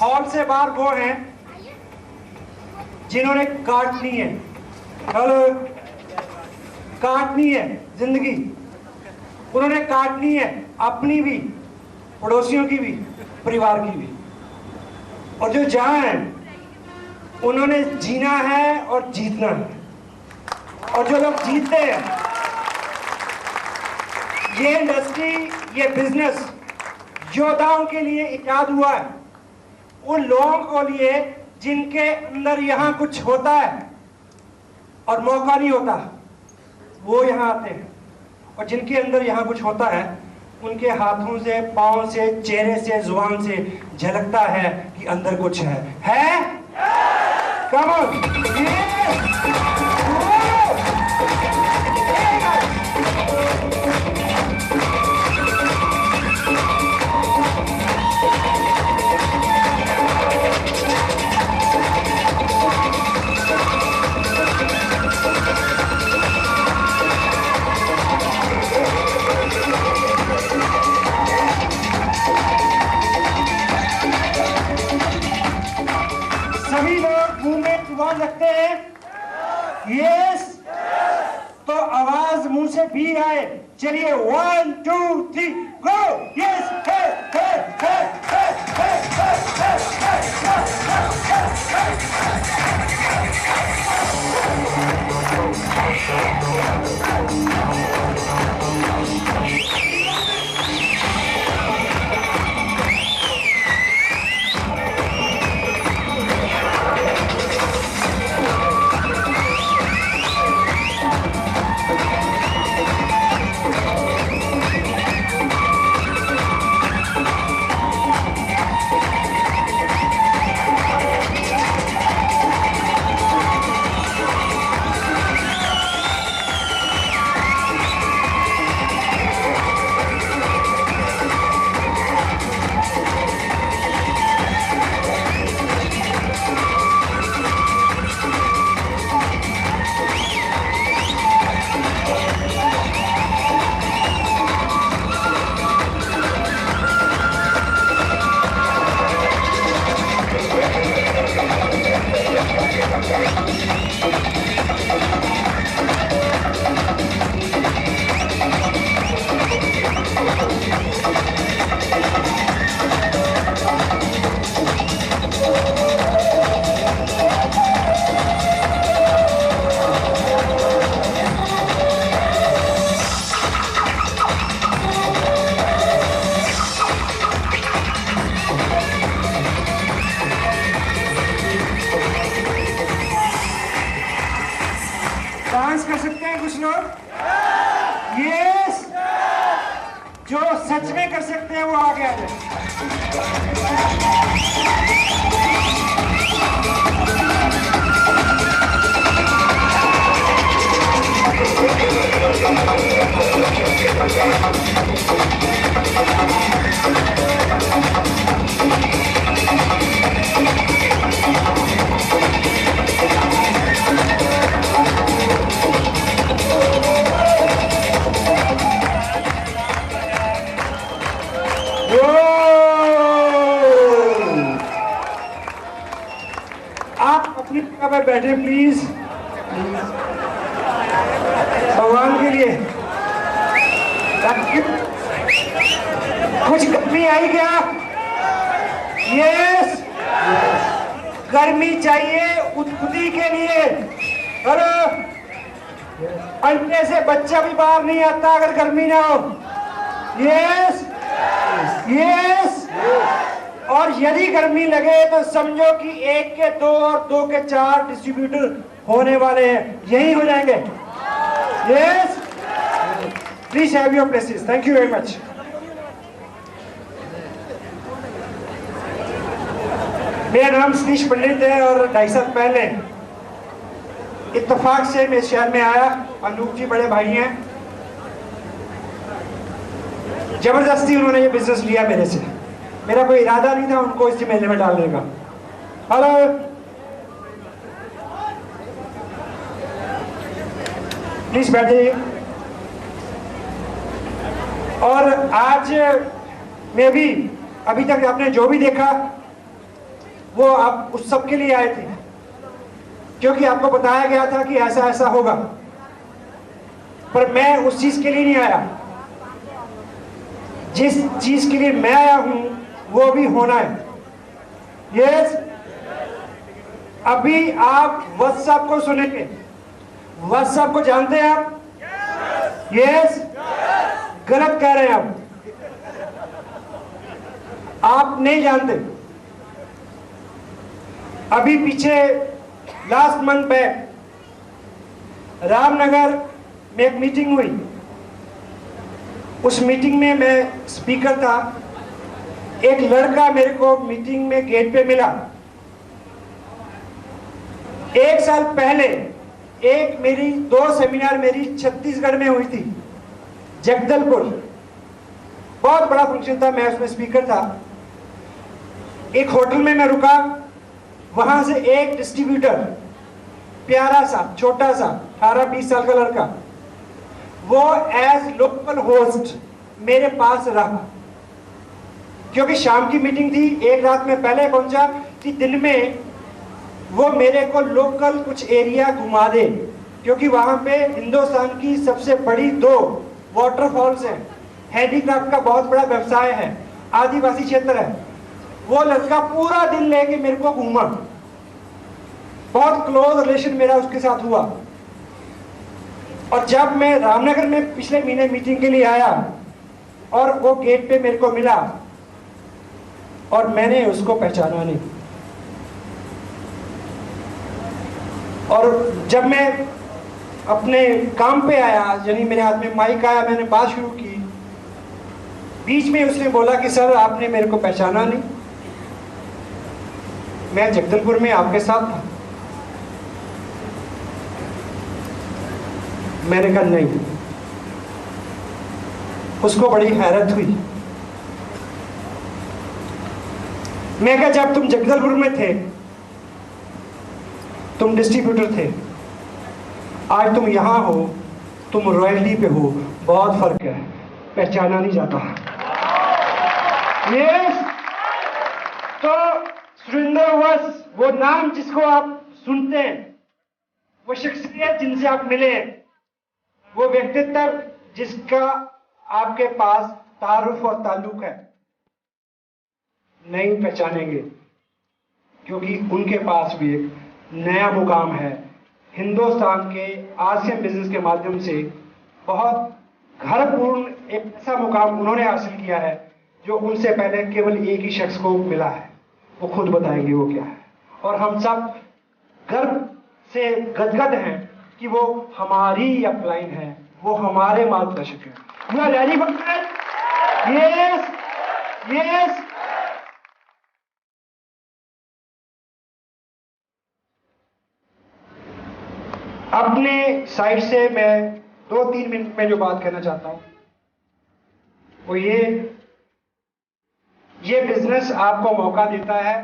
Hall से बाहर वो हैं जिन्होंने काटनी है, हेलो, काटनी है जिंदगी, उन्होंने काटनी है अपनी भी, पड़ोसियों की भी, परिवार की भी। और जो जहां है उन्होंने जीना है और जीतना है। और जो लोग जीतते हैं, ये इंडस्ट्री, ये बिजनेस योद्धाओं के लिए इजाद हुआ है, उन लोगों को लिए जिनके अंदर यहाँ कुछ होता है और मौका नहीं होता, वो यहाँ आते हैं। और जिनके अंदर यहाँ कुछ होता है, उनके हाथों से, पाँव से, चेहरे से, जुबान से झलकता है कि अंदर कुछ है? Come on. सभी लोग मुंह में जुबान रखते हैं? यस। तो आवाज मुंह से भी आए। चलिए 1 2 3 गो। यस। डांस कर सकते हैं कुछ लोग? यस। जो सच में कर सकते हैं वो आगे आ जाए। आप अपनी जगह पर बैठे प्लीज, भगवान के लिए। कुछ गर्मी आई क्या? यस। गर्मी चाहिए उद्बुद्धि के लिए। अरे अंडे से बच्चा भी बाहर नहीं आता अगर गर्मी ना हो। Yes yes. और यदि गर्मी लगे तो समझो कि 1 के 2 और 2 के 4 डिस्ट्रीब्यूटर होने वाले हैं, यही हो जाएंगे। Yes, please have your places. Thank you very much. मेरा नाम सतीश पंडित है और 2.5 साल पहले इत्तेफाक से मैं शहर में आया। अनूप जी बड़े भाई हैं, जबरदस्ती उन्होंने ये बिजनेस लिया मेरे से। मेरा कोई इरादा नहीं था उनको इस मेले में डालने का। हेलो, प्लीज बैठिए। और आज मैं भी, अभी तक आपने जो भी देखा, वो आप उस सब के लिए आए थे, क्योंकि आपको बताया गया था कि ऐसा ऐसा होगा, पर मैं उस चीज के लिए नहीं आया। जिस चीज के लिए मैं आया हूं वो भी होना है। यस, अभी आप व्हाट्सएप को सुनेंगे। व्हाट्सएप को जानते हैं आप? यस, गलत कह रहे हैं आप नहीं जानते। अभी पीछे लास्ट मंथ बैक रामनगर में एक मीटिंग हुई। उस मीटिंग में मैं स्पीकर था। एक लड़का मेरे को मीटिंग में गेट पे मिला। 1 साल पहले एक मेरी 2 सेमिनार मेरी छत्तीसगढ़ में हुई थी, जगदलपुर। बहुत बड़ा फंक्शन था, मैं उसमें स्पीकर था। एक होटल में मैं रुका, वहां से एक डिस्ट्रीब्यूटर, प्यारा सा छोटा सा 18-20 साल का लड़का, वो एज लोकल होस्ट मेरे पास रहा। क्योंकि शाम की मीटिंग थी, एक रात में पहले पहुंचा कि दिन में वो मेरे को लोकल कुछ एरिया घुमा दे, क्योंकि वहां पे हिंदुस्तान की सबसे बड़ी 2 वाटरफॉल्स हैं। हैंडीक्राफ्ट का बहुत बड़ा व्यवसाय है, आदिवासी क्षेत्र है। वो लड़का पूरा दिन लेके मेरे को घूमा। बहुत क्लोज रिलेशन मेरा उसके साथ हुआ। और जब मैं रामनगर में पिछले महीने मीटिंग के लिए आया और वो गेट पे मेरे को मिला और मैंने उसको पहचाना नहीं। और जब मैं अपने काम पे आया, यानी मेरे हाथ में माइक आया, मैंने बात शुरू की, बीच में उसने बोला कि सर आपने मेरे को पहचाना नहीं, मैं जगदलपुर में आपके साथ था। मैंने कहा नहीं। उसको बड़ी हैरत हुई। मैं कहा जब तुम जगदलपुर में थे तुम डिस्ट्रीब्यूटर थे, आज तुम यहां हो, तुम रॉयल्टी पे हो, बहुत फर्क है, पहचाना नहीं जाता। यस, तो सुरेंद्र वस, वो नाम जिसको आप सुनते हैं, वो शख्सियत जिनसे आप मिले हैं, वो व्यक्तित्व जिसका आपके पास तारुफ और ताल्लुक है, नहीं पहचानेंगे, क्योंकि उनके पास भी एक नया मुकाम है। हिंदुस्तान के आसियान बिजनेस के माध्यम से बहुत घरपूर्ण एक ऐसा मुकाम उन्होंने हासिल किया है जो उनसे पहले केवल एक ही शख्स को मिला है। वो खुद बताएंगे वो क्या है। और हम सब गर्व से गदगद हैं कि वो हमारी अपलाइन है, वो हमारे मार्गदर्शक हैं। You are ready for that? Yes, yes. अपने साइड से मैं 2-3 मिनट में जो बात कहना चाहता हूं वो ये बिजनेस आपको मौका देता है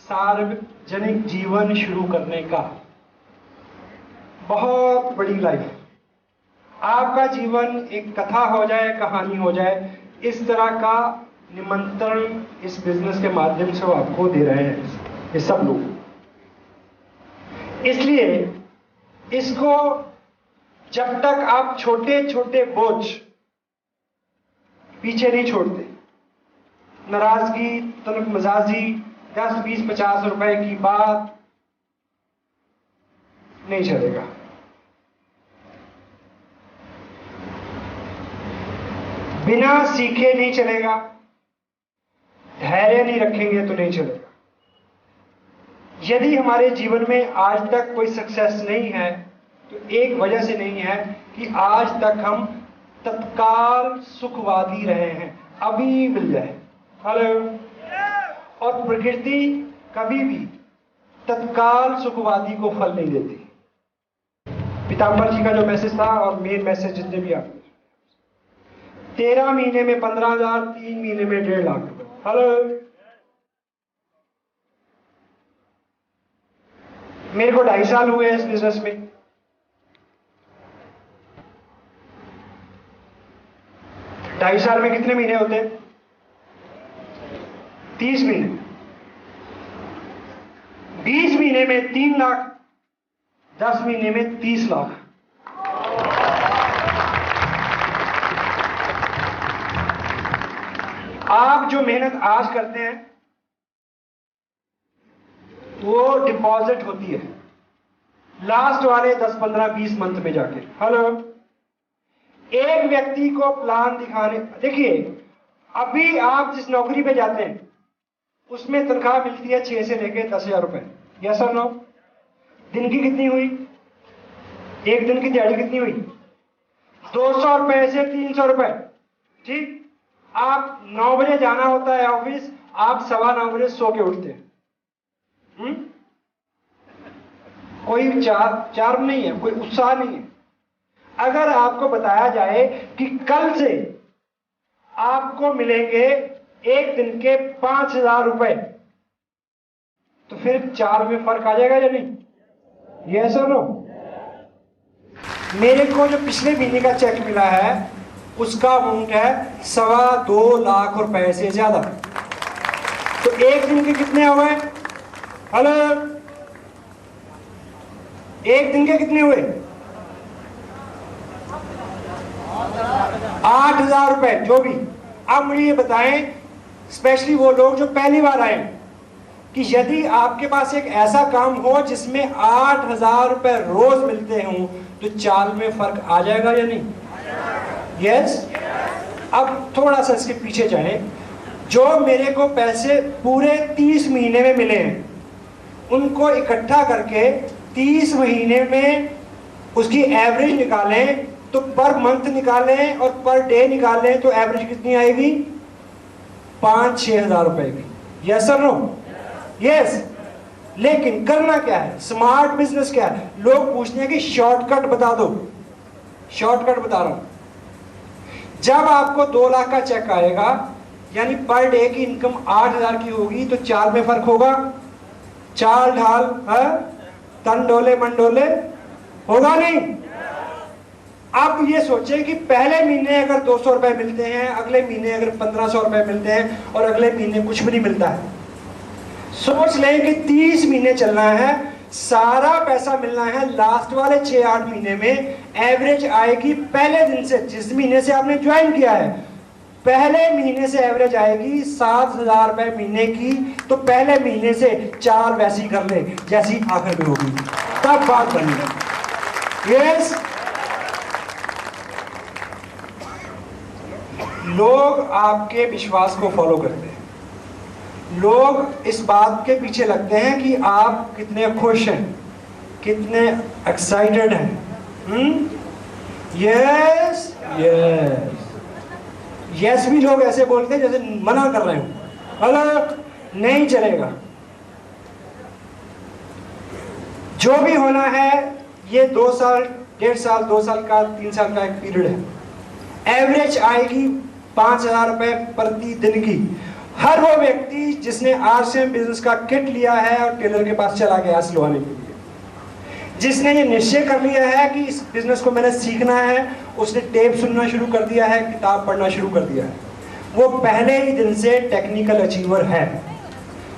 सार्वजनिक जीवन शुरू करने का। बहुत बड़ी लाइफ, आपका जीवन एक कथा हो जाए, कहानी हो जाए, इस तरह का निमंत्रण इस बिजनेस के माध्यम से वो आपको दे रहे हैं ये सब लोग। इसलिए इसको जब तक आप छोटे छोटे बोझ पीछे नहीं छोड़ते, नाराजगी, तलब मजाजी, 10, 20, 50 रुपए की बात नहीं चलेगा। बिना सीखे नहीं चलेगा, धैर्य नहीं रखेंगे तो नहीं चलेगा। यदि हमारे जीवन में आज तक कोई सक्सेस नहीं है तो एक वजह से नहीं है कि आज तक हम तत्काल सुखवादी रहे हैं, अभी मिल जाए। हेलो। और प्रकृति कभी भी तत्काल सुखवादी को फल नहीं देती। पीताम्बर जी का जो मैसेज था और मेन मैसेज जितने भी आप 13 महीने में 15,000, 3 महीने में 1.5 लाख रुपए। हेलो। मेरे को 2.5 साल हुए इस बिजनेस में। ढाई साल में कितने महीने होते हैं? 30 महीने। महीने में 3 लाख, 10 महीने में 30 लाख। आप जो मेहनत आज करते हैं वो डिपॉजिट होती है लास्ट वाले 10, 15, 20 मंथ में जाके। हेलो, एक व्यक्ति को प्लान दिखाने, देखिए अभी आप जिस नौकरी पे जाते हैं उसमें तनख्वाह मिलती है 6 से लेके 10,000 रुपए। यस और नो? दिन की कितनी हुई? एक दिन की दिहाड़ी कितनी हुई? 200 रुपए से 300 रुपए। ठीक, आप 9 बजे जाना होता है ऑफिस, आप 9:15 बजे सो के उठते हैं। कोई चार्म नहीं है, कोई उत्साह नहीं है। अगर आपको बताया जाए कि कल से आपको मिलेंगे एक दिन के 5,000 रुपए, तो फिर 4 में फर्क आ जाएगा या नहीं? यस और नो? मेरे को जो पिछले महीने का चेक मिला है उसका अमाउंट है 2.25 लाख रुपए से ज्यादा। तो एक दिन के कितने हुए? हेलो, एक दिन के कितने हुए? 8,000 रुपए जो भी। अब मुझे ये बताएं, स्पेशली वो लोग जो पहली बार आए, कि यदि आपके पास एक ऐसा काम हो जिसमें 8,000 रुपए रोज मिलते हों तो चाल में फर्क आ जाएगा या नहीं? यस। अब थोड़ा सा इसके पीछे जाएं। जो मेरे को पैसे पूरे 30 महीने में मिले हैं उनको इकट्ठा करके 30 महीने में उसकी एवरेज निकालें, तो पर मंथ निकालें और पर डे निकालें तो एवरेज कितनी आएगी? 5-6 हजार रुपए की। यस और नो? यस। लेकिन करना क्या है? स्मार्ट बिजनेस क्या है? लोग पूछते हैं कि शॉर्टकट बता दो। शॉर्टकट बता रहा हूं। जब आपको 2 लाख का चेक आएगा, यानी पर डे की इनकम 8,000 की होगी, तो चाल में फर्क होगा? चाल ढाल तन डोले मन डोले होगा नहीं? आप ये सोचें कि पहले महीने अगर 200 रुपए मिलते हैं, अगले महीने अगर 1,500 रुपए मिलते हैं और अगले महीने कुछ भी नहीं मिलता है। सोच लें कि 30 महीने चलना है, सारा पैसा मिलना है लास्ट वाले 6-8 महीने में। एवरेज आएगी पहले दिन से, जिस महीने से आपने ज्वाइन किया है, पहले महीने से एवरेज आएगी 7,000 रुपए महीने की। तो पहले महीने से चाल वैसी कर ले जैसी आखिर में होगी, तब बात बनी। यस। लोग आपके विश्वास को फॉलो करते हैं। लोग इस बात के पीछे लगते हैं कि आप कितने खुश हैं, कितने एक्साइटेड हैं। यस यस यस भी लोग ऐसे बोलते हैं जैसे मना कर रहे हो। हेलो, नहीं चलेगा। जो भी होना है, ये 2 साल, 1.5 साल, 2 साल का, 3 साल का एक पीरियड है। एवरेज आएगी 5,000 रुपए प्रति दिन की। हर वो व्यक्ति जिसने आरसीएम बिजनेस का किट लिया है और टेलर के पास चला गया सिलवाने के लिए, जिसने ये निश्चय कर लिया है कि इस बिजनेस को मैंने सीखना है, उसने टेप सुनना शुरू कर दिया है, किताब पढ़ना शुरू कर दिया है, वो पहले ही दिन से टेक्निकल अचीवर है।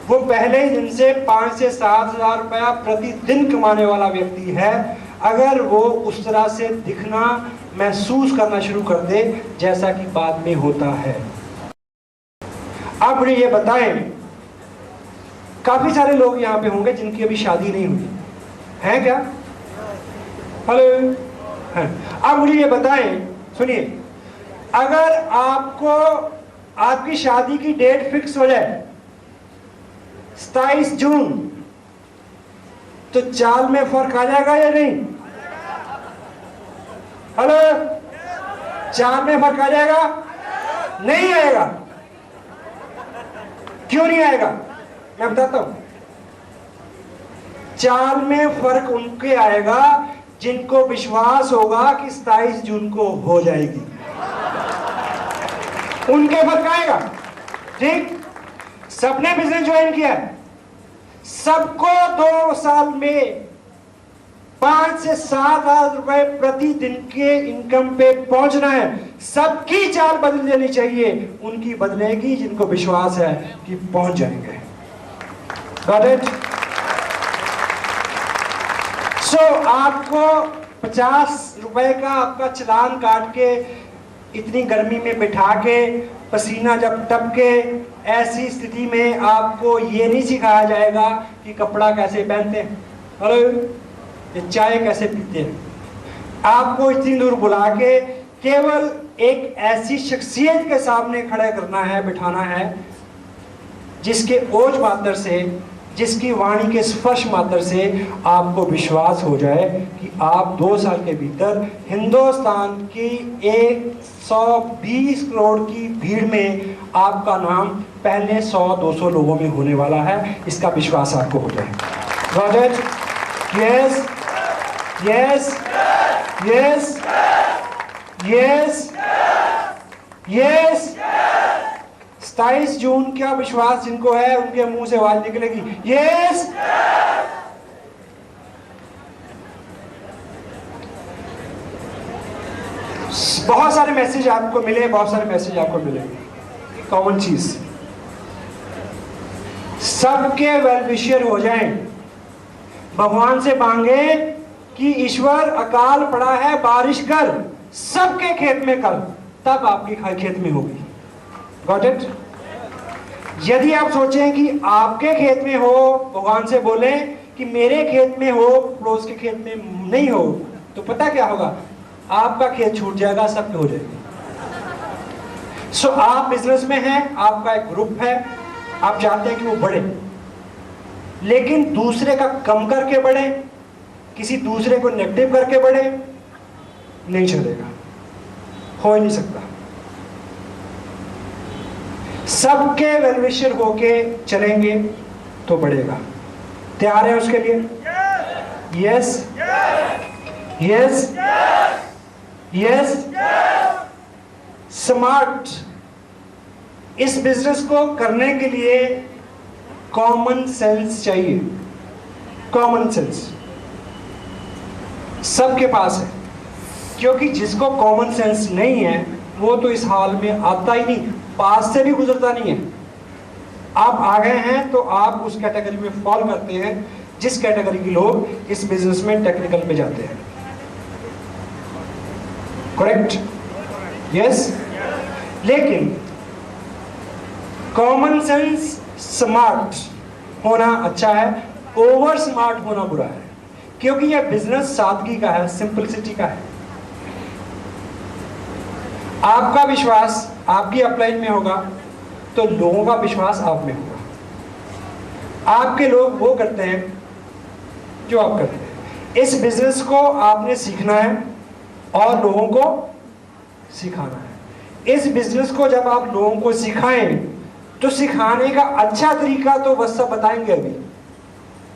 वो पहले ही दिन से 5 से 7 हजार रुपया प्रतिदिन कमाने वाला व्यक्ति है, अगर वो उस तरह से दिखना, महसूस करना शुरू कर दे जैसा कि बाद में होता है। अब ये बताएं, काफी सारे लोग यहाँ पे होंगे जिनकी अभी शादी नहीं हुई है क्या? हेलो, अब मुझे ये बताएं, सुनिए, अगर आपको आपकी शादी की डेट फिक्स हो जाए 27 जून, तो चाल में फर्क आ जाएगा या नहीं? हेलो, चाल में फर्क आ जाएगा? नहीं आएगा। क्यों नहीं आएगा? मैं बताता हूं। चाल में फर्क उनके आएगा जिनको विश्वास होगा कि 27 जून को हो जाएगी, उनके फर्क आएगा। ठीक, सबने बिजनेस ज्वाइन किया है, सबको 2 साल में 5 से 7 हजार रुपए प्रतिदिन के इनकम पे पहुंचना है। सबकी चाल बदल देनी चाहिए, उनकी बदलेगी जिनको विश्वास है कि पहुंच जाएंगे। Got it? आपको 50 रुपए का आपका चालान काट के इतनी गर्मी में बिठा के पसीना जब टपके, ऐसी स्थिति में आपको ये नहीं सिखाया जाएगा कि कपड़ा कैसे पहनते हैं, हेलो, ये चाय कैसे पीते हैं। आपको इतनी दूर बुला के केवल एक ऐसी शख्सियत के सामने खड़ा करना है, बिठाना है, जिसके ओज मात्र से, जिसकी वाणी के स्पर्श मात्र से आपको विश्वास हो जाए कि आप 2 साल के भीतर हिंदुस्तान की 120 करोड़ की भीड़ में आपका नाम पहले 100-200 लोगों में होने वाला है। इसका विश्वास आपको हो जाए। Roger, yes yes yes yes yes. 27 जून का विश्वास जिनको है उनके मुंह से आवाज निकलेगी यस। बहुत सारे मैसेज आपको मिले, बहुत सारे मैसेज आपको मिले। कॉमन चीज, सबके वेल विशर हो जाएं। भगवान से मांगे कि ईश्वर अकाल पड़ा है बारिश कर सबके खेत में कर, तब आपकी खेत में होगी। Got it? यदि आप सोचें कि आपके खेत में हो, भगवान से बोले कि मेरे खेत में हो, पड़ोस के खेत में नहीं हो, तो पता क्या होगा? आपका खेत छूट जाएगा, सबके हो जाएगा। सो आप बिजनेस में हैं, आपका एक ग्रुप है, आप चाहते हैं कि वो बढ़े, लेकिन दूसरे का कम करके बढ़े, किसी दूसरे को नेगेटिव करके बढ़े, नहीं चलेगा, हो ही नहीं सकता। सबके वेलविशर होके चलेंगे तो बढ़ेगा। तैयार है उसके लिए? Yes yes yes. स्मार्ट, इस बिजनेस को करने के लिए कॉमन सेंस चाहिए। कॉमन सेंस सबके पास है, क्योंकि जिसको कॉमन सेंस नहीं है वो तो इस हाल में आता ही नहीं, पास से भी गुजरता नहीं है। आप आ गए हैं तो आप उस कैटेगरी में फॉल करते हैं जिस कैटेगरी के लोग इस बिजनेस में टेक्निकल पे जाते हैं। करेक्ट? यस। लेकिन कॉमन सेंस, स्मार्ट होना अच्छा है, ओवर स्मार्ट होना बुरा है, क्योंकि यह बिजनेस सादगी का है, सिंपलिसिटी का है। आपका विश्वास आपकी अपलाइन में होगा तो लोगों का विश्वास आप में होगा। आपके लोग वो करते हैं जो आप करते हैं। इस बिजनेस को आपने सीखना है और लोगों को सिखाना है। इस बिजनेस को जब आप लोगों को सिखाएं तो सिखाने का अच्छा तरीका तो बस सब बताएंगे। अभी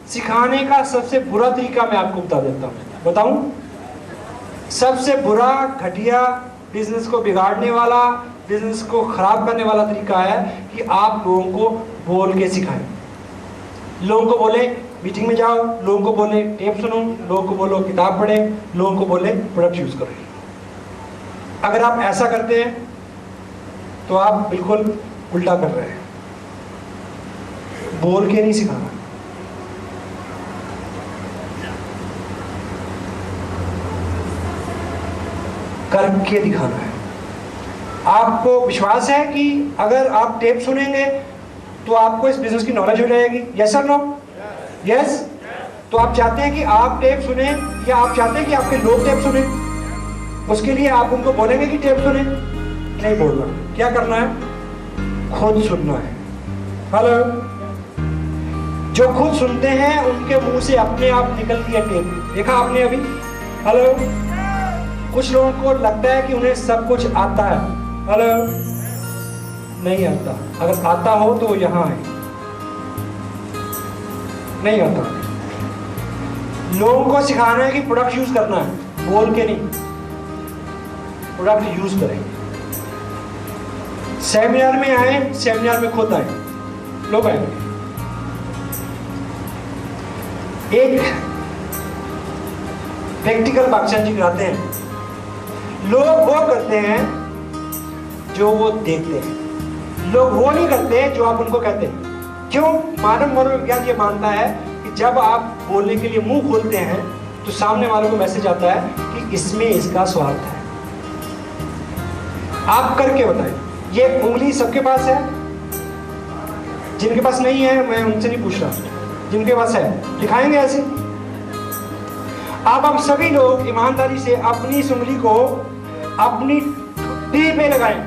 सिखाने का सबसे बुरा तरीका मैं आपको बता देता हूं। बताऊं? सबसे बुरा, घटिया, बिजनेस को बिगाड़ने वाला, बिजनेस को खराब करने वाला तरीका है कि आप लोगों को बोल के सिखाएं। लोगों को बोले मीटिंग में जाओ, लोगों को बोले टेप सुनो, लोगों को बोलो किताब पढ़े, लोगों को बोले प्रोडक्ट यूज करें। अगर आप ऐसा करते हैं तो आप बिल्कुल उल्टा कर रहे हैं। बोल के नहीं सिखाना, करके दिखाना है। आपको विश्वास है कि अगर आप टेप सुनेंगे तो आपको इस बिजनेस की नॉलेज हो जाएगी? यस और नो? यस। तो आप चाहते हैं कि आप टेप सुने या आप चाहते हैं कि आपके लोग टेप सुने? उसके लिए आप उनको बोलेंगे कि टेप सुने? नहीं बोलना। क्या करना है? खुद सुनना है। हेलो? जो खुद सुनते हैं उनके मुंह से अपने आप निकलती है टेप। देखा आपने अभी? हेलो? कुछ लोगों को लगता है कि उन्हें सब कुछ आता है। हेलो? नहीं आता। अगर आता हो तो यहां आए। नहीं आता। लोगों को सिखाना है कि प्रोडक्ट यूज करना है, बोल के नहीं, प्रोडक्ट यूज करें। सेमिनार में आए, सेमिनार में खुद आए, लोग आएंगे। एक प्रैक्टिकल बादशाह जी कराते हैं। लोग वो करते हैं जो वो देखते हैं, लोग वो नहीं करते जो आप उनको कहते हैं। क्यों? मानव मनोविज्ञान ये मानता है कि जब आप बोलने के लिए मुंह खोलते हैं तो सामने वालों को मैसेज आता है कि इसमें इसका स्वार्थ है। आप करके बताएं। ये उंगली सबके पास है? जिनके पास नहीं है मैं उनसे नहीं पूछ रहा, जिनके पास है दिखाएंगे ऐसे। आप सभी लोग ईमानदारी से अपनी इस उंगली को अपनी ठुड्डी पे लगाएं।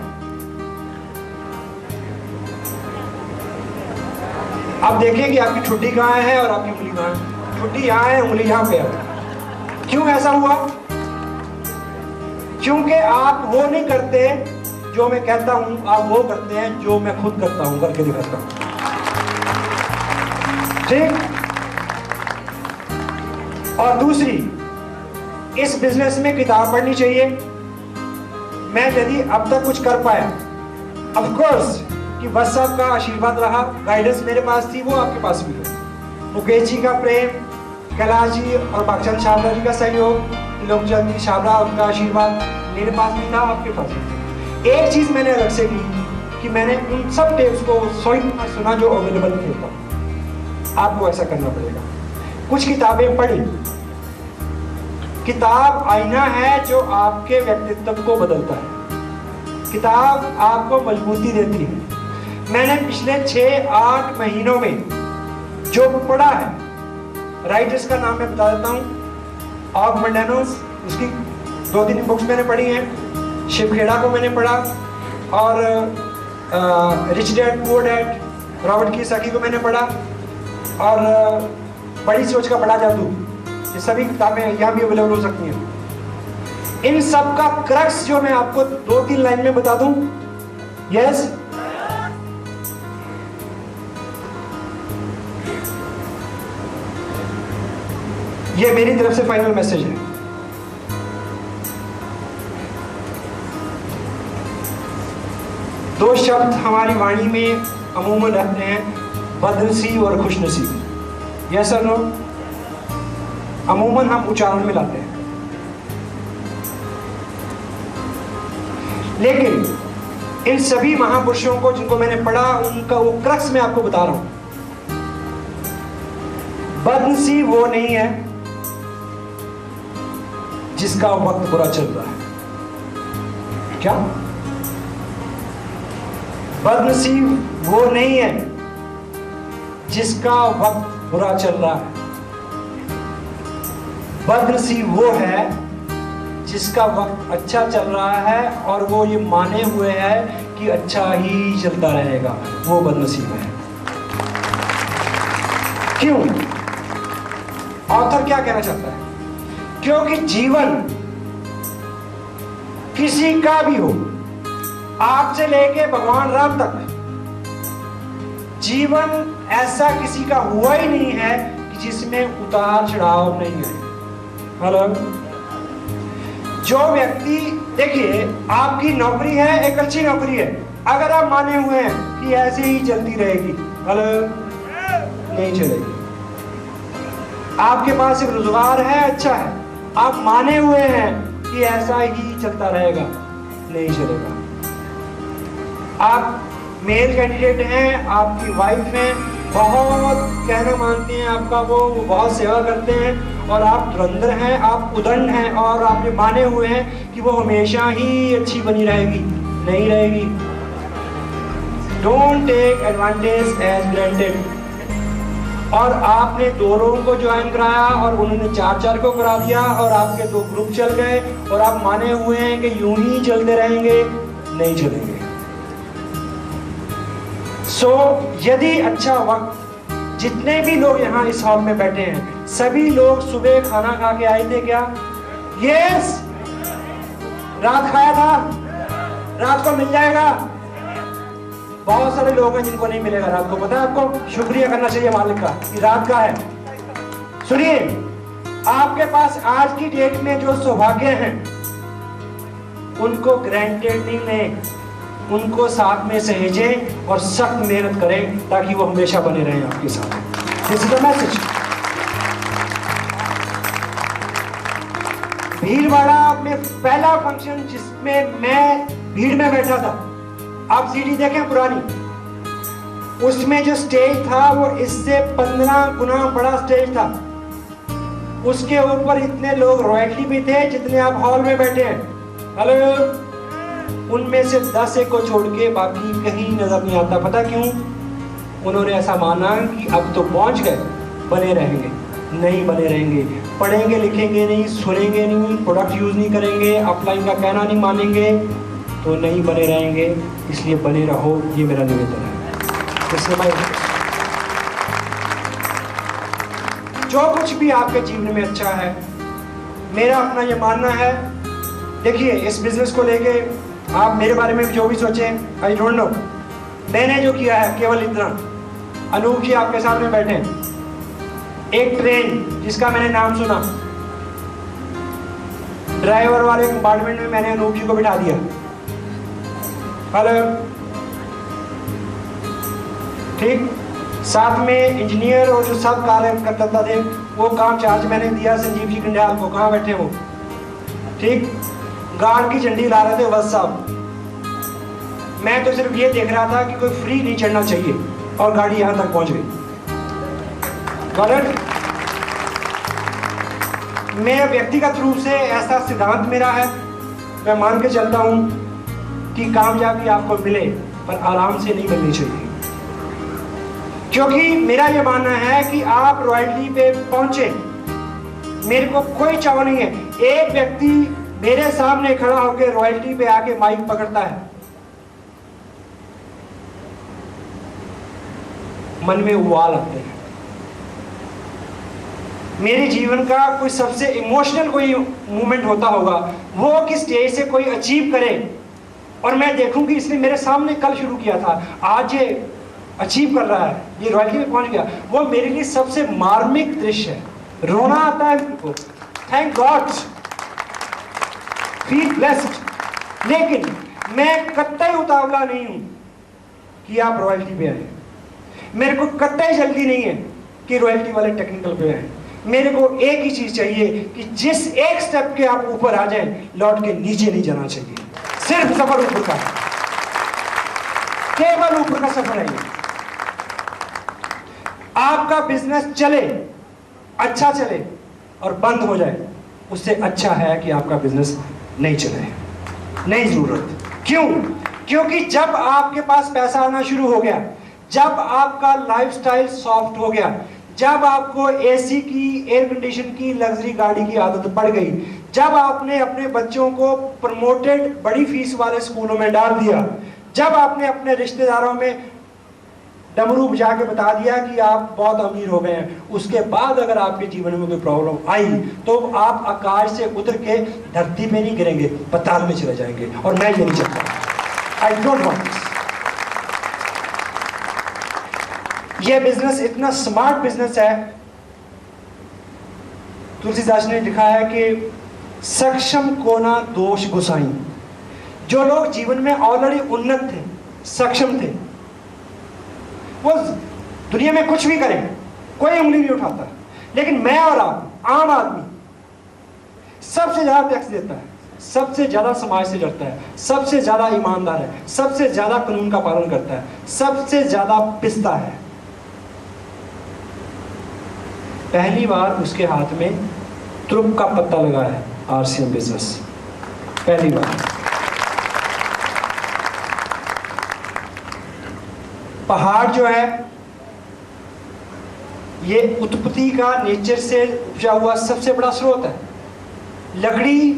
आप देखें कि आपकी ठुड्डी कहाँ है और आपकी उंगली कहाँ है। ठुड्डी यहाँ है, उंगली यहाँ पे है। क्यों ऐसा हुआ? क्योंकि आप वो नहीं करते जो मैं कहता हूं, आप वो करते हैं जो मैं खुद करता हूं, करके दिखाता हूं। ठीक? और दूसरी, इस बिजनेस में किताब पढ़नी चाहिए। मैं यदि अब तक कुछ कर पाया, ऑफ कोर्स कि बस साहब का आशीर्वाद रहा, गाइडेंस मेरे पास थी, वो आपके पास भी है। मुकेश जी का प्रेम, कैलाश जी और बागचंद छाबड़ा जी का सहयोग, लोकचंद जी छाबड़ा उनका आशीर्वाद मेरे पास भी था, आपके पास भी था। एक चीज मैंने अलग से की कि मैंने उन सब टेप्स को सुना जो अवेलेबल थे। आपको ऐसा करना पड़ेगा। कुछ किताबें पढ़ी। किताब आईना है जो आपके व्यक्तित्व को बदलता है। किताब आपको मजबूती देती है। मैंने पिछले 6-8 महीनों में जो पढ़ा है, राइटर्स का नाम मैं बता देता हूँ। ऑग मंडानोस, उसकी 2-3 बुक्स मैंने पढ़ी हैं। शिव खेड़ा को मैंने पढ़ा, और rich dad poor dad, Robert Kiyosaki को मैंने पढ़ा, और बड़ी सोच का बड़ा जादू। ये सभी किताबें यहाँ भी अवेलेबल हो सकती हैं। इन सब का क्रक्स जो मैं आपको 2-3 लाइन में बता दूं। यस, ये मेरी तरफ से फाइनल मैसेज है। दो शब्द हमारी वाणी में अमूमन रहते हैं, बदनसीब और खुशनसीब। यस और नो? अमूमन हम उच्चारण में लाते हैं, लेकिन इन सभी महापुरुषों को जिनको मैंने पढ़ा, उनका वो क्रक्स मैं आपको बता रहा हूं। बदनसीब वो नहीं है जिसका वक्त बुरा चल रहा है। क्या? बदनसीब वो नहीं है जिसका वक्त बुरा चल रहा है। बदनसीब वो है जिसका वक्त अच्छा चल रहा है और वो ये माने हुए है कि अच्छा ही चलता रहेगा। वो बदनसीब है। क्यों? ऑथर क्या कहना चाहता है? क्योंकि जीवन किसी का भी हो, आपसे लेके भगवान राम तक, जीवन ऐसा किसी का हुआ ही नहीं है कि जिसमें उतार चढ़ाव नहीं है। हेलो, जो व्यक्ति, देखिए आपकी नौकरी है, एक अच्छी नौकरी है, अगर आप माने हुए हैं कि ऐसे ही चलती रहेगी, हेलो, नहीं चलेगी। आपके पास एक रोजगार है, अच्छा है, आप माने हुए हैं कि ऐसा ही चलता रहेगा, नहीं चलेगा। आप मेल कैंडिडेट हैं, आपकी वाइफ है, बहुत कहना मानते हैं आपका, वो बहुत सेवा करते हैं, और आप धुरंधर हैं, आप उदंड हैं, और आपने माने हुए हैं कि वो हमेशा ही अच्छी बनी रहेगी, नहीं रहेगी। Don't take advantage as granted. और आपने 2 लोगों को ज्वाइन कराया और उन्होंने 4-4 को करा दिया, और आपके 2 ग्रुप चल गए, और आप माने हुए हैं कि यूं ही चलते रहेंगे, नहीं चलेंगे। यदि अच्छा वक्त, जितने भी लोग यहाँ इस हॉल में बैठे हैं, सभी लोग सुबह खाना खा के आए थे क्या? यस। रात खाया था? रात को मिल जाएगा? बहुत सारे लोग हैं जिनको नहीं मिलेगा रात को, पता है आपको? शुक्रिया करना चाहिए मालिक का कि रात का है। सुनिए, आपके पास आज की डेट में जो सौभाग्य हैं, उनको ग्रांटेड नहीं लें, उनको साथ में सहेजें और सख्त मेहनत करें ताकि वो हमेशा बने रहें आपके साथ। This is the message. Bhilwara में पहला फंक्शन जिसमें मैं भीड़ में बैठा था, आप सीडी देखें पुरानी, उसमें जो स्टेज था वो इससे 15 गुना बड़ा स्टेज था। उसके ऊपर इतने लोग रॉयल्टी भी थे जितने आप हॉल में बैठे हैं। हेलो, उनमें से 10 एक को छोड़ के बाकी कहीं नजर नहीं आता। पता क्यों? उन्होंने ऐसा माना कि अब तो पहुंच गए, बने रहेंगे। नहीं बने रहेंगे। पढ़ेंगे लिखेंगे नहीं, सुनेंगे नहीं, प्रोडक्ट यूज नहीं करेंगे, अपलाइन का कहना नहीं मानेंगे, तो नहीं बने रहेंगे। इसलिए बने रहो, ये मेरा निवेदन है। इसलिए भाई, जो कुछ भी आपके जीवन में अच्छा है, मेरा अपना ये मानना है। देखिए, इस बिजनेस को लेके आप मेरे बारे में जो भी सोचें, आई डोंट नो, मैंने जो किया है केवल इतना। अनूप जी आपके सामने बैठे हैं। एक ट्रेन जिसका मैंने नाम सुना, ड्राइवर वाले कंपार्टमेंट में मैंने अनूप जी को बिठा दिया। हेलो, ठीक। साथ में इंजीनियर और जो सब कार्य करता थे, वो काम चार्ज मैंने दिया संजीव जी कंडियाल को। कहाँ बैठे वो? ठीक। गार्ड की झंडी ला रहे थे बस साहब। मैं तो सिर्फ ये देख रहा था कि कोई फ्री नहीं चढ़ना चाहिए, और गाड़ी यहां तक पहुंच गई। गॉट? मैं व्यक्तिगत रूप से, ऐसा सिद्धांत मेरा है, मैं मान के चलता हूं कि कामयाबी आपको मिले पर आराम से नहीं मिलनी चाहिए। क्योंकि मेरा यह मानना है कि आप रॉयल्टी पे पहुंचे, मेरे को कोई चाव नहीं है। एक व्यक्ति मेरे सामने खड़ा होकर रॉयल्टी पे आके माइक पकड़ता है, मन में उबाल आते हैं। मेरे जीवन का कोई सबसे इमोशनल कोई मोमेंट होता होगा, वो कि स्टेज से कोई अचीव करे और मैं देखूं कि इसने मेरे सामने कल शुरू किया था, आज ये अचीव कर रहा है, ये रॉयल्टी में पहुंच गया। वो मेरे लिए सबसे मार्मिक दृश्य है। रोना आता है मेरे को, थैंक गॉड, फील ब्लेस्ड। लेकिन मैं कतई उतावला नहीं हूं कि आप रॉयल्टी पे आए। मेरे को कतई जल्दी नहीं है कि रॉयल्टी वाले टेक्निकल पे आए। मेरे को एक ही चीज चाहिए कि जिस एक स्टेप के आप ऊपर आ जाएं, लौट के नीचे नहीं जाना चाहिए। सिर्फ सफर ऊपर का, केवल ऊपर का सफर है ये। आपका बिजनेस चले, अच्छा चले और बंद हो जाए, उससे अच्छा है कि आपका बिजनेस नहीं चले। नहीं जरूरत। क्यों? क्योंकि जब आपके पास पैसा आना शुरू हो गया, जब आपका लाइफस्टाइल सॉफ्ट हो गया, जब आपको एसी की, एयर कंडीशन की, लग्जरी गाड़ी की आदत पड़ गई, जब आपने अपने बच्चों को प्रमोटेड बड़ी फीस वाले स्कूलों में डाल दिया, जब आपने अपने रिश्तेदारों में डमरू बजा के बता दिया कि आप बहुत अमीर हो गए हैं, उसके बाद अगर आपके जीवन में कोई प्रॉब्लम आई तो आप आकाश से उतर के धरती पे नहीं गिरेंगे, पताल में चले जाएंगे। और मैं ये नहीं चाहता। I don't want this. ये बिजनेस इतना स्मार्ट बिजनेस है। तुलसीदास ने लिखा है कि सक्षम को ना दोष गुसाई। जो लोग जीवन में ऑलरेडी उन्नत थे, सक्षम थे, वो दुनिया में कुछ भी करें, कोई उंगली नहीं उठाता। लेकिन मैं और आप, आम आदमी, सबसे ज्यादा टैक्स देता है, सबसे ज्यादा समाज से लड़ता है, सबसे ज्यादा ईमानदार है, सबसे ज्यादा कानून का पालन करता है, सबसे ज्यादा पिसता है। पहली बार उसके हाथ में त्रुप का पत्ता लगा है आरसीएम बिजनेस, पहली बार। पहाड़ जो है ये उत्पत्ति का, नेचर से उपजा हुआ सबसे बड़ा स्रोत है। लकड़ी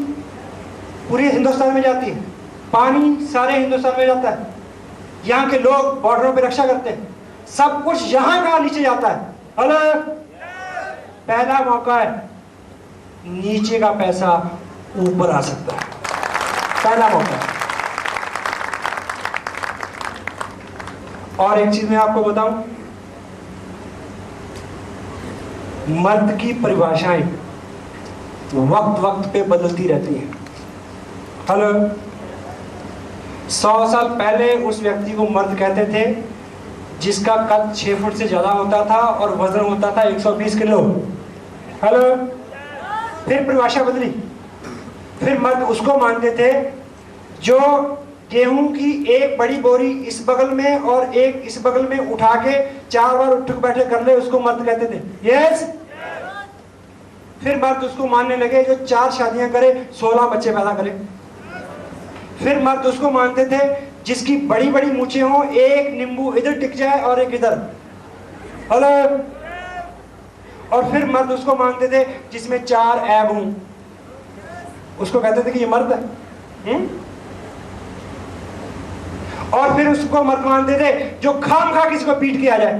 पूरे हिंदुस्तान में जाती है, पानी सारे हिंदुस्तान में जाता है, यहाँ के लोग बॉर्डरों पे रक्षा करते हैं, सब कुछ यहाँ का नीचे जाता है। हेलो, पहला मौका है, नीचे का पैसा ऊपर आ सकता है, पहला मौका है। और एक चीज मैं आपको बताऊं, मर्द की परिभाषाएं वक्त वक्त पे बदलती रहती हैं। हेलो, 100 साल पहले उस व्यक्ति को मर्द कहते थे जिसका कद 6 फुट से ज्यादा होता था और वजन होता था 120 किलो। हेलो, फिर परिभाषा बदली, फिर मर्द उसको मानते थे जो गेहूं की एक बड़ी बोरी इस बगल में और एक इस बगल में उठा के 4 बार उठक बैठे कर ले, उसको मर्द कहते थे। यस। फिर मर्द उसको मानने लगे जो 4 शादियां करे 16 बच्चे पैदा करे। फिर मर्द उसको मानते थे जिसकी बड़ी बड़ी मूछें हो, एक नींबू इधर टिक जाए और एक इधर। हेलो। और फिर मर्द उसको मानते थे जिसमें 4 ऐब हों, उसको कहते थे कि ये मर्द है। और फिर उसको मर्द मानते थे जो खाम खा किसी को पीट के आ जाए।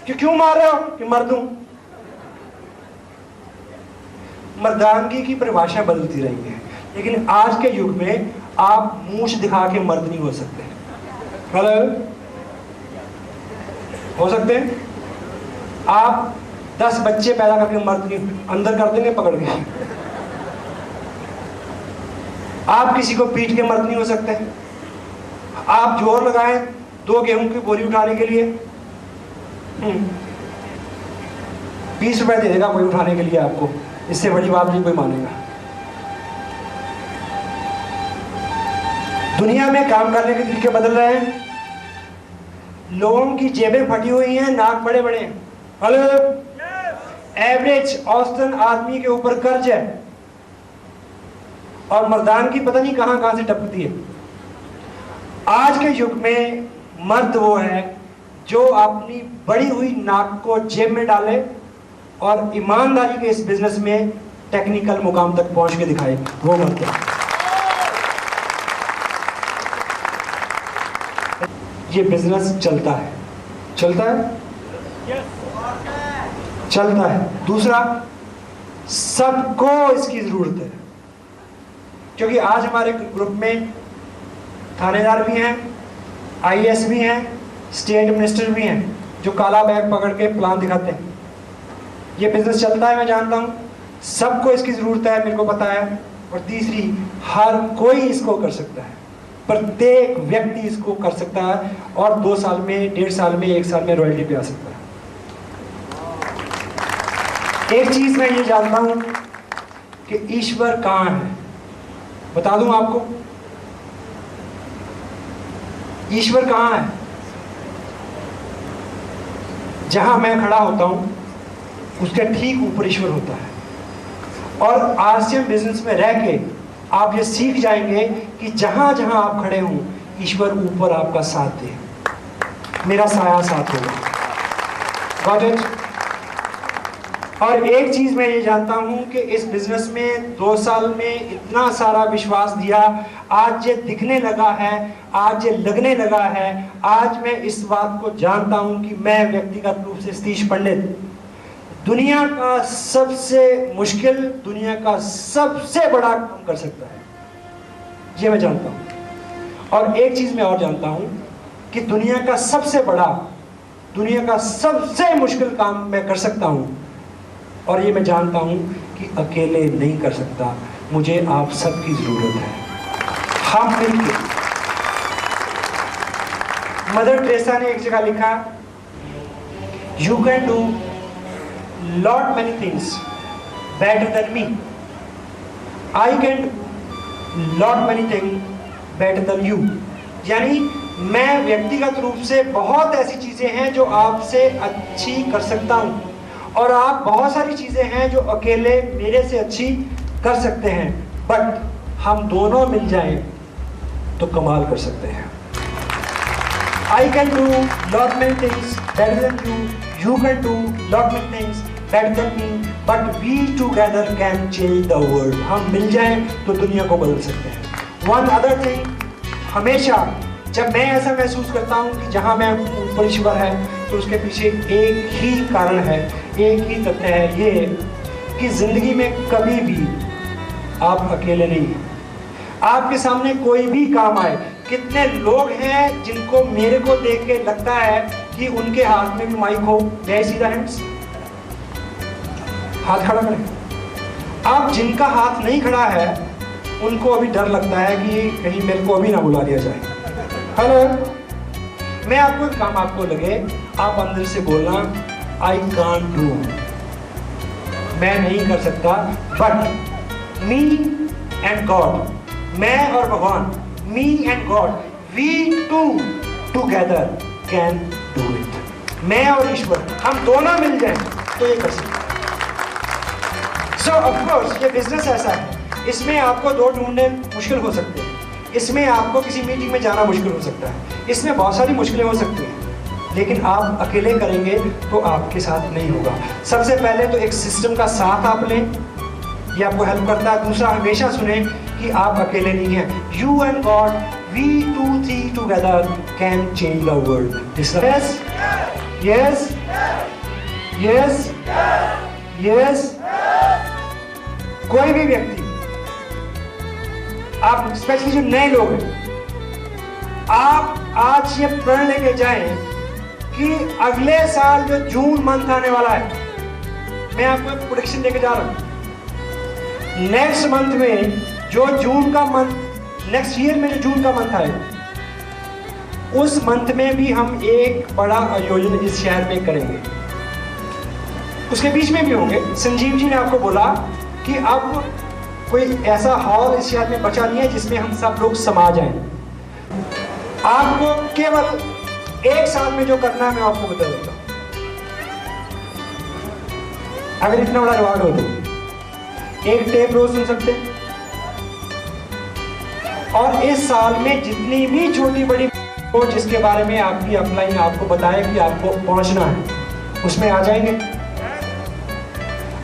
कि क्यों मार रहे हो? कि मर्द हूं। मर्दानगी की परिभाषा बदलती रही है, लेकिन आज के युग में आप मूंछ दिखा के मर्द नहीं हो सकते। हेलो। हो सकते हैं आप 10 बच्चे पैदा करके मर्द नहीं, अंदर कर देंगे पकड़ के। आप किसी को पीट के मर्द नहीं हो सकते। आप जोर लगाएं 2 गेहूं की बोरी उठाने के लिए, 20 रुपए दे देगा कोई उठाने के लिए आपको, इससे बड़ी बात नहीं कोई मानेगा। दुनिया में काम करने के तरीके बदल रहे हैं। लोगों की जेबें फटी हुई हैं, नाक बड़े बड़े हैं। हेलो। एवरेज औसतन आदमी के ऊपर कर्ज है और मर्दान की पता नहीं कहां कहां से टपकती है। आज के युग में मर्द वो है जो अपनी बड़ी हुई नाक को जेब में डाले और ईमानदारी के इस बिजनेस में टेक्निकल मुकाम तक पहुंच के दिखाए, वो मर्द है। ये बिजनेस चलता है, चलता है, चलता है। दूसरा, सबको इसकी जरूरत है, क्योंकि आज हमारे ग्रुप में थानेदार भी हैं, आईएएस भी हैं, स्टेट मिनिस्टर भी हैं, जो काला बैग पकड़ के प्लान दिखाते हैं। ये बिजनेस चलता है, मैं जानता हूँ। सबको इसकी जरूरत है, मेरे को पता है। और तीसरी, हर कोई इसको कर सकता है, प्रत्येक व्यक्ति इसको कर सकता है और 2 साल में, 1.5 साल में, 1 साल में रॉयल्टी पे आ सकता है। एक चीज मैं ये जानता हूं कि ईश्वर कहां है। बता दूं आपको, ईश्वर कहां है? जहां मैं खड़ा होता हूं उसके ठीक ऊपर ईश्वर होता है। और आरसीएम बिजनेस में रह के आप ये सीख जाएंगे कि जहां जहां आप खड़े हों, ईश्वर ऊपर आपका साथ दे, मेरा साया साथ होगा। Got it? और एक चीज मैं ये जानता हूं कि इस बिजनेस में 2 साल में इतना सारा विश्वास दिया, आज ये दिखने लगा है, आज ये लगने लगा है। आज मैं इस बात को जानता हूं कि मैं व्यक्तिगत रूप से सतीश पंडित दुनिया का सबसे मुश्किल, दुनिया का सबसे बड़ा काम कर सकता है, ये मैं जानता हूं। और एक चीज मैं और जानता हूं कि दुनिया का सबसे बड़ा, दुनिया का सबसे मुश्किल काम मैं कर सकता हूं। और ये मैं जानता हूं कि अकेले नहीं कर सकता, मुझे आप सबकी जरूरत है। हम मिलकर, मदर टेरेसा ने एक जगह लिखा, you can do lot many things better than me, I can lot many things better than you। यानी मैं व्यक्तिगत रूप से बहुत ऐसी चीजें हैं जो आपसे अच्छी कर सकता हूं और आप बहुत सारी चीजें हैं जो अकेले मेरे से अच्छी कर सकते हैं, बट हम दोनों मिल जाएं तो कमाल कर सकते हैं। I can do lot many things better than you, you can do lot many things better than me, but we together can change the world। हम मिल जाएं तो दुनिया को बदल सकते हैं। One other thing, हमेशा जब मैं ऐसा महसूस करता हूँ कि जहाँ मैं ऊपर ईश्वर है, तो उसके पीछे एक ही कारण है, एक ही तथ्य है, ये कि जिंदगी में कभी भी आप अकेले नहीं हैं। आपके सामने कोई भी काम आए, कितने लोग हैं जिनको मेरे को देख के लगता है कि उनके हाथ में भी माइक हो, मैं सीधा हैंड्स, हाथ खड़ा करें। आप जिनका हाथ नहीं खड़ा है उनको अभी डर लगता है कि कहीं मेरे को अभी ना बुला दिया जाए। हेलो, मैं आपको एक काम आपको लगे, आप अंदर से बोलना, आई कांट डू, मैं नहीं कर सकता, बट मी एंड गॉड, मैं और भगवान, me and God, we two together can do it. मैं और ईश्वर, हम दोनों मिल जाएं तो ये कर सकते हैं। सो ऑफ कोर्स ये बिजनेस ऐसा है, इसमें आपको दो ढूंढने मुश्किल हो सकते हैं, इसमें आपको किसी मीटिंग में जाना मुश्किल हो सकता है, इसमें बहुत सारी मुश्किलें हो सकती हैं, लेकिन आप अकेले करेंगे तो आपके साथ नहीं होगा। सबसे पहले तो एक सिस्टम का साथ आप लें, ये आपको हेल्प करता है। दूसरा, हमेशा सुने कि आप अकेले नहीं हैं। You and God, we 2-3 together can change the world. Yes yes yes yes. कोई भी व्यक्ति, आप स्पेशली जो नए लोग हैं, आप आज ये प्रण लेके जाएं कि अगले साल जो जून मंथ आने वाला है, मैं आपको एक प्रेडिक्शन देके जा रहा हूं। नेक्स्ट मंथ में जो जून का मंथ, नेक्स्ट ईयर में जो जून का मंथ आएगा, उस मंथ में भी हम एक बड़ा आयोजन इस शहर में करेंगे। उसके बीच में भी होंगे। संजीव जी ने आपको बोला कि अब कोई ऐसा हॉल इस शहर में बचा नहीं है जिसमें हम सब लोग समा जाएं। आपको केवल एक साल में जो करना है मैं आपको बता देता हूं। अगर इतना बड़ा रिवार्ड हो तो एक टेप रोज सुन सकते हैं, और इस साल में जितनी भी छोटी बड़ी हो जिसके बारे में आपकी अपलाइन आपको बताए कि आपको पहुंचना है, उसमें आ जाएंगे।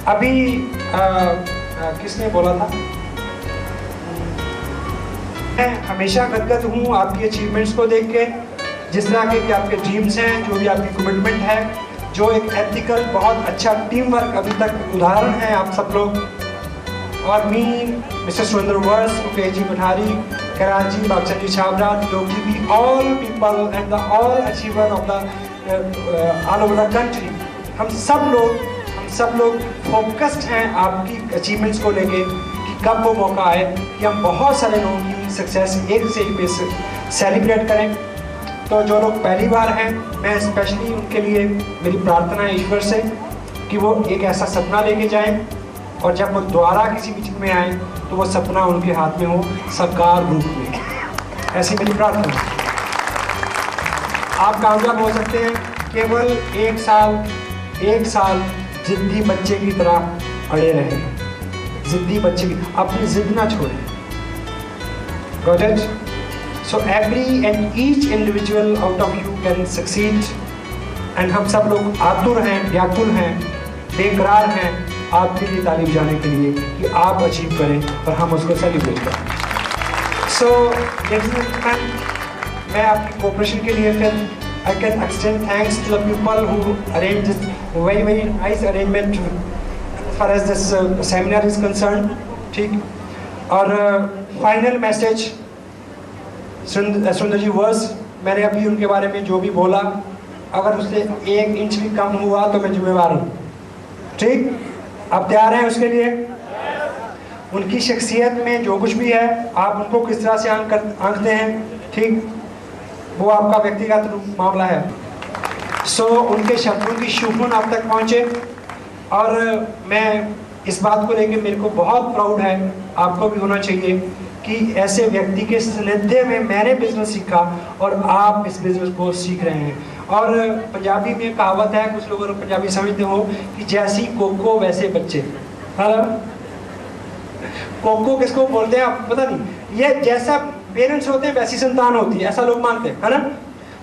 अभी किसने बोला था, मैं हमेशा गदगद हूँ आपकी अचीवमेंट्स को देख के, जिस तरह के कि आपके ड्रीम्स हैं, जो भी आपकी कमिटमेंट है, जो एक एथिकल बहुत अच्छा टीम वर्क अभी तक उदाहरण है आप सब लोग। और मी, मिस्टर सुरेंद्र वर्स, मुकेश जी कोठारी, कराची, बागचंद जी छाबरा, योगी भी, all people and the all achiever of the all over the country, हम सब लोग फोकस्ड हैं आपकी अचीवमेंट्स को लेके कि कब वो मौका आए कि हम बहुत सारे लोगों की सक्सेस एक से एक पे सेलिब्रेट करें। तो जो लोग पहली बार हैं, मैं स्पेशली उनके लिए मेरी प्रार्थना है ईश्वर से कि वो एक ऐसा सपना लेके जाएं, और जब वो दोबारा किसी मीटिंग में आए तो वो सपना उनके हाथ में हो साकार रूप में। ऐसी मेरी प्रार्थना है। आप कामयाब हो सकते हैं केवल एक साल जिद्दी बच्चे की तरह अड़े रहें। जिद्दी बच्चे की, अपनी जिद ना छोड़ें। Got it? So every and each individual out of you can succeed, and हम सब लोग आतुर हैं, व्याकुल हैं, बेकरार हैं आपके लिए तालीम जाने के लिए कि आप अचीव करें और हम उसको सेलिब्रेट करें। So ladies and gentlemen, मैं आपकी कोऑपरेशन के लिए फिर I can extend thanks to the people who arranged this very nice arrangement as far as this seminar is concerned. ठीक, और फाइनल मैसेज सुंदर जी वर्स, मैंने अभी उनके बारे में जो भी बोला, अगर उससे 1 इंच भी कम हुआ तो मैं जिम्मेवार हूँ। ठीक, आप तैयार हैं उसके लिए? उनकी शख्सियत में जो कुछ भी है, आप उनको किस तरह से आंकते हैं, ठीक, वो आपका व्यक्तिगत मामला है। सो उनके शब्दों की शुभन आप तक पहुँचे, और मैं इस बात को लेकर मेरे को बहुत प्राउड है, आपको भी होना चाहिए कि ऐसे व्यक्ति के सानिध्य में मैंने बिजनेस सीखा और आप इस बिजनेस को सीख रहे हैं। और पंजाबी में कहावत है, कुछ लोग पंजाबी समझते हो कि जैसी कोको वैसे बच्चे। हाँ, कोको किसको बोलते हैं आप पता नहीं, ये जैसा पेरेंट्स होते हैं वैसी संतान होती है, ऐसा लोग मानते हैं, है ना।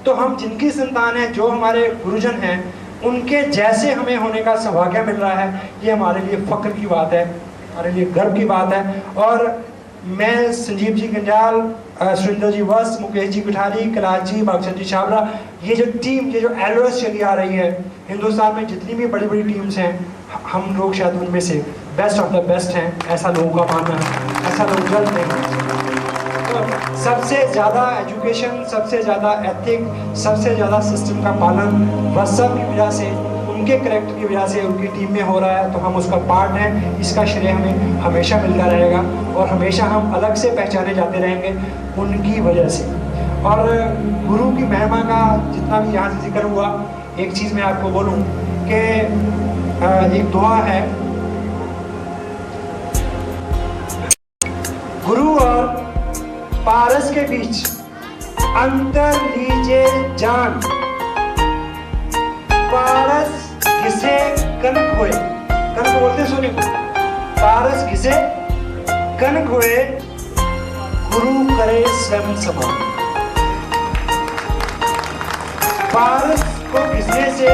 तो हम जिनकी संतान है, जो हमारे गुरुजन हैं, उनके जैसे हमें होने का सौभाग्य मिल रहा है, ये हमारे लिए फख्र की बात है, हमारे लिए गर्व की बात है। और मैं संजीव जी गंजाल, सुरेंद्र जी वस, मुकेश जी कोठारी, कैलाश जी, बागचंद जी छाबरा, ये जो टीम, ये जो एल्डर्स चली आ रही है हिंदुस्तान में, जितनी भी बड़ी बड़ी टीम्स हैं, हम लोग शायद उनमें से बेस्ट ऑफ द बेस्ट हैं, ऐसा लोगों का मानना है, ऐसा लोग जल्द हैं। तो सबसे ज़्यादा एजुकेशन, सबसे ज़्यादा एथिक, सबसे ज़्यादा सिस्टम का पालन बस सब की वजह से, उनके करेक्टर की वजह से, उनकी टीम में हो रहा है, तो हम उसका पार्ट हैं। इसका श्रेय हमें हमेशा मिलता रहेगा और हमेशा हम अलग से पहचाने जाते रहेंगे उनकी वजह से। और गुरु की महिमा का जितना भी यहाँ से जिक्र हुआ, एक चीज़ मैं आपको बोलूँ कि एक दुआ है, गुरु और पारस के बीच अंतर लीजिए जान, पारस किसे कनक होए, कनक बोलते सुने को, पारस घिसे कनक हुए, गुरु करे स्वयं समान। पारस को घिसने से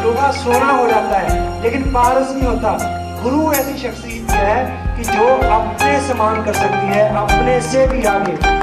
लोहा सोना हो जाता है, लेकिन पारस नहीं होता। गुरु ऐसी शख्सियत है कि जो अपने समान कर सकती है, अपने से भी आगे।